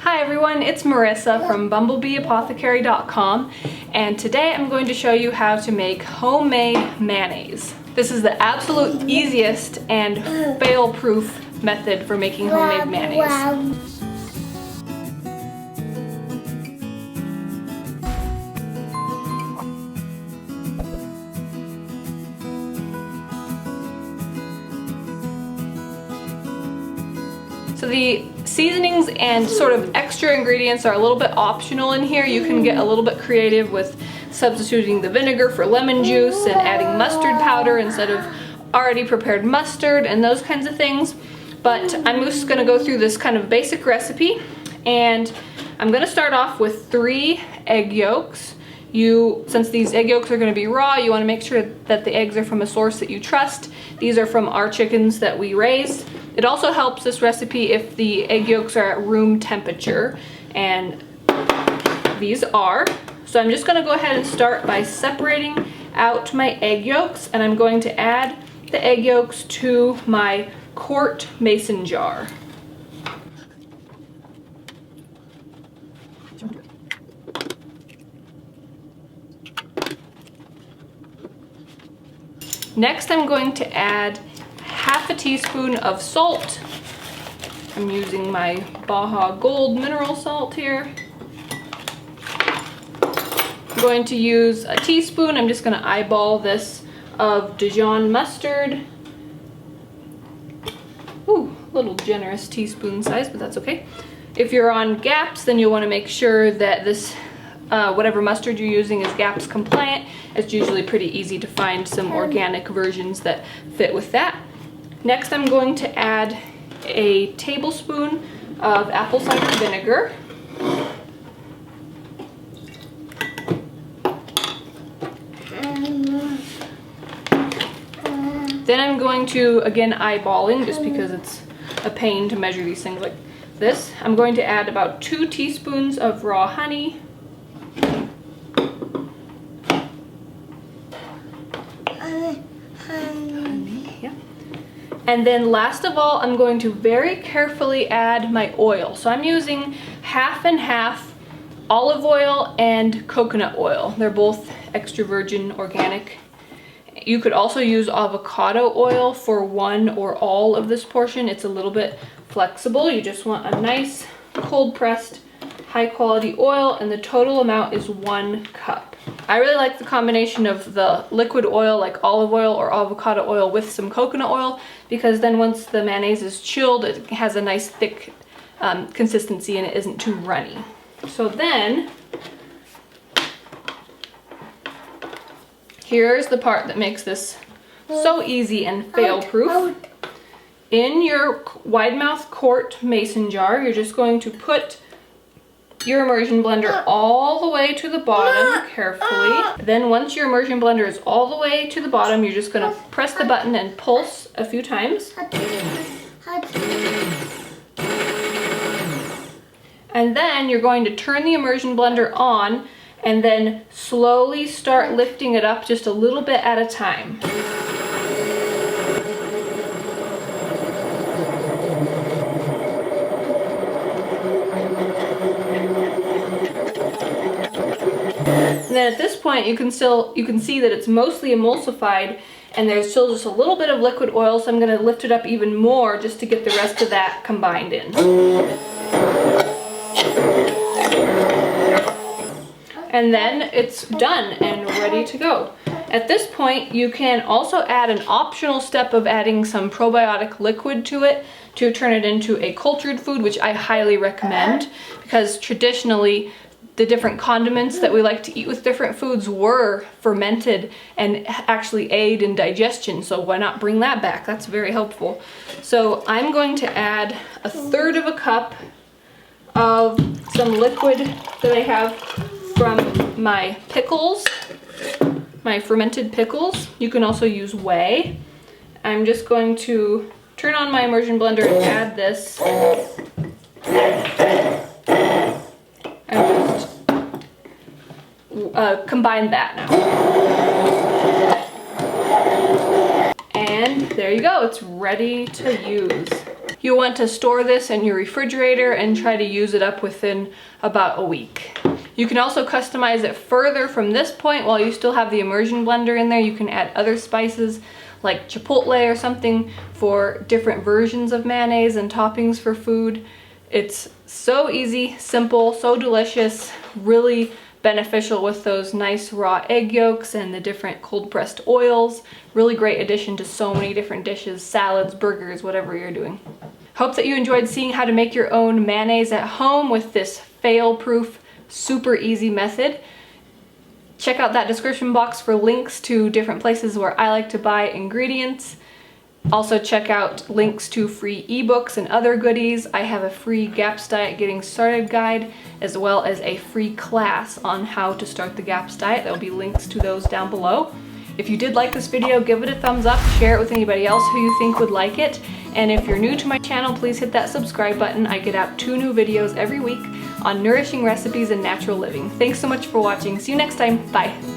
Hi everyone, it's Marissa from BumblebeeApothecary.com, and today I'm going to show you how to make homemade mayonnaise. This is the absolute easiest and fail-proof method for making homemade mayonnaise. So the seasonings and sort of extra ingredients are a little bit optional in here. You can get a little bit creative with substituting the vinegar for lemon juice and adding mustard powder instead of already prepared mustard and those kinds of things. But I'm just gonna go through this kind of basic recipe, and I'm gonna start off with 3 egg yolks. Since these egg yolks are gonna be raw, you wanna make sure that the eggs are from a source that you trust. These are from our chickens that we raise. It also helps this recipe if the egg yolks are at room temperature, and these are. So I'm just gonna go ahead and start by separating out my egg yolks, and I'm going to add the egg yolks to my quart mason jar. Next, I'm going to add half a teaspoon of salt. I'm using my Baja Gold mineral salt here. I'm going to use a teaspoon, I'm just going to eyeball this, of Dijon mustard. Ooh, a little generous teaspoon size, but that's okay. If you're on GAPS, then you'll want to make sure that this whatever mustard you're using is GAPS compliant. It's usually pretty easy to find some organic versions that fit with that. Next, I'm going to add a tablespoon of apple cider vinegar. Then I'm going to, again, eyeballing, just because it's a pain to measure these things like this. I'm going to add about 2 teaspoons of raw honey. And then last of all, I'm going to very carefully add my oil. So I'm using half and half olive oil and coconut oil. They're both extra virgin organic. You could also use avocado oil for one or all of this portion. It's a little bit flexible. You just want a nice cold pressed high quality oil, and the total amount is 1 cup. I really like the combination of the liquid oil like olive oil or avocado oil with some coconut oil, because then once the mayonnaise is chilled, it has a nice thick consistency and it isn't too runny. So then, here's the part that makes this so easy and fail-proof. In your wide mouth quart mason jar, you're just going to put your immersion blender all the way to the bottom carefully. Then once your immersion blender is all the way to the bottom, you're just going to press the button and pulse a few times. And then you're going to turn the immersion blender on and then slowly start lifting it up just a little bit at a time. And then at this point, you can see that it's mostly emulsified, and there's still just a little bit of liquid oil, so I'm going to lift it up even more just to get the rest of that combined in. And then it's done and ready to go. At this point, you can also add an optional step of adding some probiotic liquid to it to turn it into a cultured food, which I highly recommend, because traditionally the different condiments that we like to eat with different foods were fermented and actually aid in digestion, so why not bring that back? That's very helpful. So I'm going to add 1/3 of a cup of some liquid that I have from my pickles, my fermented pickles. You can also use whey. I'm just going to turn on my immersion blender and add this. And just combine that now. And there you go, it's ready to use. You'll want to store this in your refrigerator and try to use it up within about a week. You can also customize it further from this point. While you still have the immersion blender in there, you can add other spices like chipotle or something for different versions of mayonnaise and toppings for food. It's so easy, simple, so delicious, really beneficial with those nice raw egg yolks and the different cold pressed oils. Really great addition to so many different dishes, salads, burgers, whatever you're doing. Hope that you enjoyed seeing how to make your own mayonnaise at home with this fail-proof, super easy method. Check out that description box for links to different places where I like to buy ingredients. Also check out links to free ebooks and other goodies. I have a free GAPS diet getting started guide, as well as a free class on how to start the GAPS diet. There will be links to those down below. If you did like this video, give it a thumbs up, share it with anybody else who you think would like it. And if you're new to my channel, please hit that subscribe button. I get out 2 new videos every week on nourishing recipes and natural living. Thanks so much for watching. See you next time. Bye.